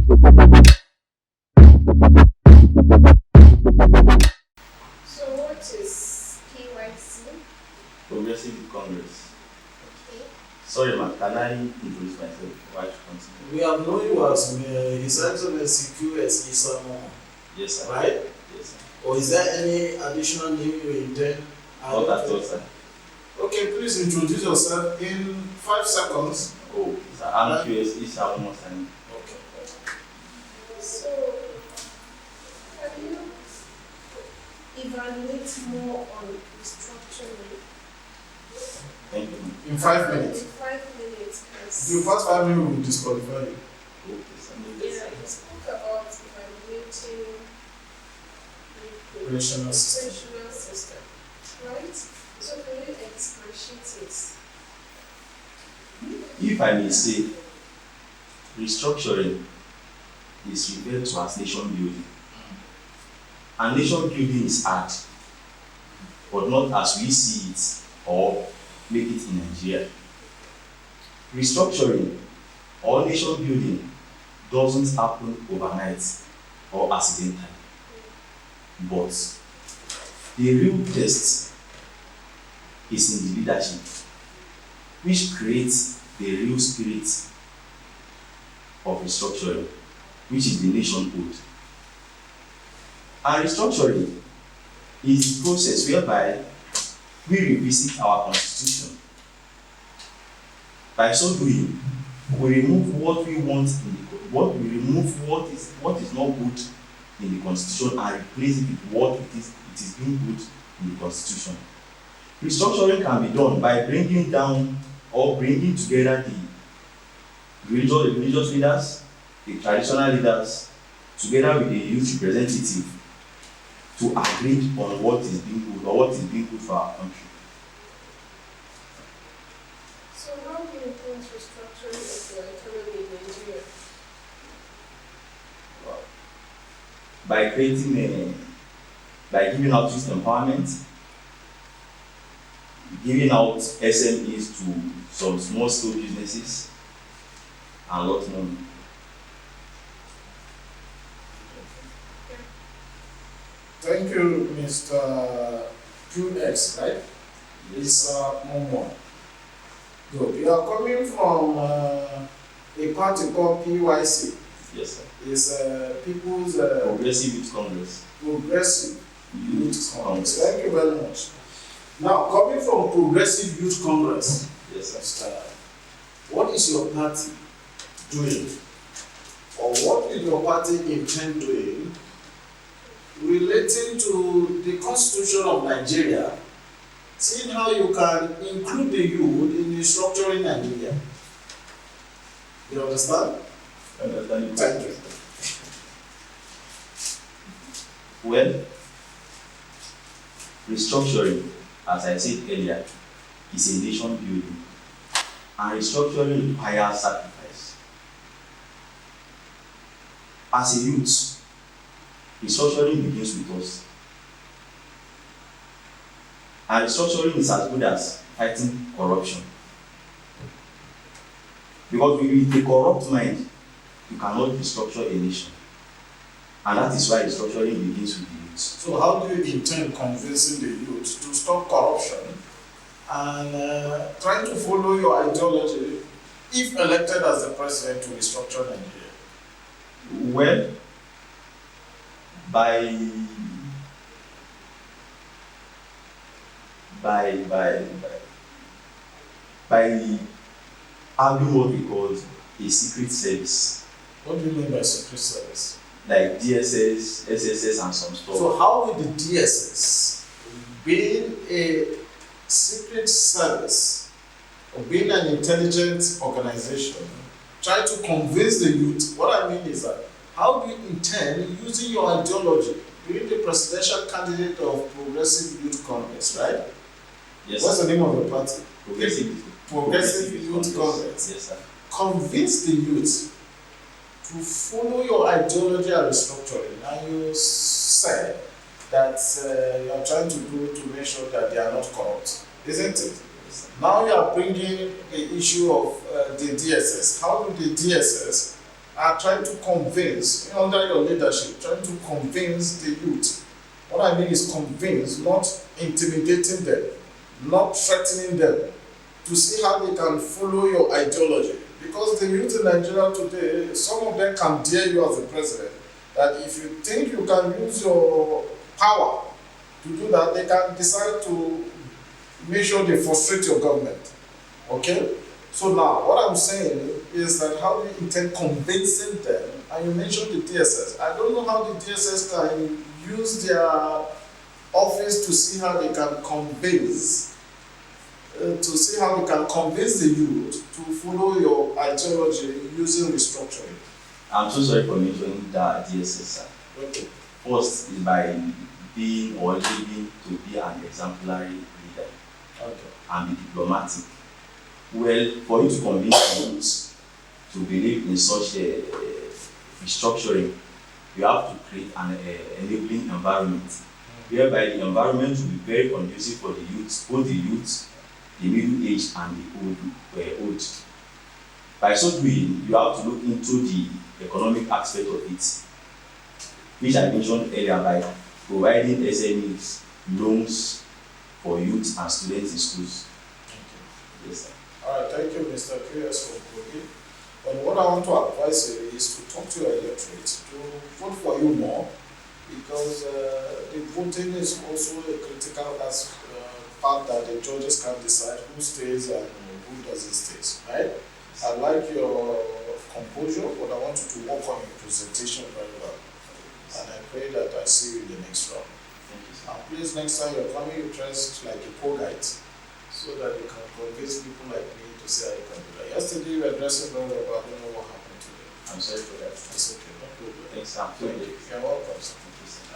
So what is PYC? Progressive Congress. Okay. Sorry, ma, can I introduce myself? Why to continue? We have known you as His Excellency QS SANI MOMOH, Yes, sir. right? Yes, sir. Or is there any additional name you intend? Not at all, sir. Okay, please introduce yourself in 5 seconds. Oh, sir, I'm QS Momoh Sani. Okay. So can you evaluate more on restructuring Thank you. In 5 in minutes. 5 minutes? If you pass 5 minutes, we will disqualify you. Okay, sir. Yeah, you spoke about evaluating the Operational system. operational system, right? So can you expatiate it? If I may say, restructuring is referred to as nation building. And nation building is hard, but not as we see it or make it in Nigeria. Restructuring or nation building doesn't happen overnight or accidentally. But the real test is in the leadership, which creates the real spirit of restructuring, which is the nationhood. And restructuring is the process whereby we revisit our constitution. By so doing, we remove what we want what is not good in the constitution and replace it with what it is being good in the constitution. Restructuring can be done by bringing down or bringing together the religious leaders, the traditional leaders, together with the youth representative to agree on what is being good or what is being good for our country. So how do you think restructuring of the economy in Nigeria? By by giving out youth empowerment, giving out SMEs to some small scale businesses, and lots more. Thank you, Mr. QX, right? It's MOMOH. Good. You are coming from a party called PYC. Yes, sir. It's People's Progressive Youth Congress. Progressive Youth Congress. Congress. Thank you very much. Now, coming from Progressive Youth Congress, Yes, sir. what is your party doing? Or what will your party intend doing relating to the Constitution of Nigeria, seeing how you can include the youth in restructuring Nigeria? You understand? Understand? Thank you. Well, restructuring, as I said earlier, is a nation building, and restructuring requires sacrifice. As a youth, restructuring begins with us. And restructuring is as good as fighting corruption. Because with a corrupt mind, you cannot restructure a nation. And that is why restructuring begins with the youth. So how do you intend convincing the youth to stop corruption and trying to follow your ideology if elected as the president to restructure Nigeria? Well, by having what we call a secret service, What do you mean by secret service? like DSS, SSS, and some stuff. So how will the DSS, being a secret service or being an intelligence organization, try to convince the youth? What I mean is that how do you intend using your ideology, being the presidential candidate of Progressive Youth Congress, right? Yes, What's sir. the name of the party? Progressive Youth Congress. Yes, sir. Convince the youth to follow your ideology and restructuring, and you say that you are trying to do to make sure that they are not corrupt, isn't it? Yes, Now you are bringing the issue of the DSS. How do the DSS are trying to convince, under your leadership, trying to convince the youth. What I mean is convince, not intimidating them, not threatening them, to see how they can follow your ideology. Because the youth in Nigeria today, some of them can dare you as a president, that if you think you can use your power to do that, they can decide to make sure they frustrate your government. Okay? So now, what I'm saying is that how do you intend convincing them? And you mentioned the DSS. I don't know how the DSS can use their office to see how they can convince the youth to follow your ideology using restructuring. I'm so sorry for mentioning that DSS, sir. Okay. First is by being or living to be an exemplary leader. Okay. And be diplomatic. Well, for you to convince the youth to believe in such a restructuring, you have to create an enabling environment, whereby the environment will be very conducive for the youth, both the youth, the middle age, and the old. By so doing, you have to look into the economic aspect of it, which I mentioned earlier, by providing SMEs, loans for youth and students in schools. Okay. Yes, sir. All right, thank you, Mr. QS from Kogi. But what I want to advise you is to talk to your electorate to vote for you more, because the voting is also a critical part that the judges can decide who stays and who doesn't stay, right? I like your composure, but I want you to work on your presentation very well. And I pray that I see you in the next round. Thank you, sir. And please, next time you're coming, you dress like a Kogite, so that you can convince people like me to say I can do that. Yesterday you were dressing very well, but I don't know what happened today. I'm sorry for that. It's okay, no problem. Thanks, sir. Thank you. You're welcome, sir. Thank you, sir.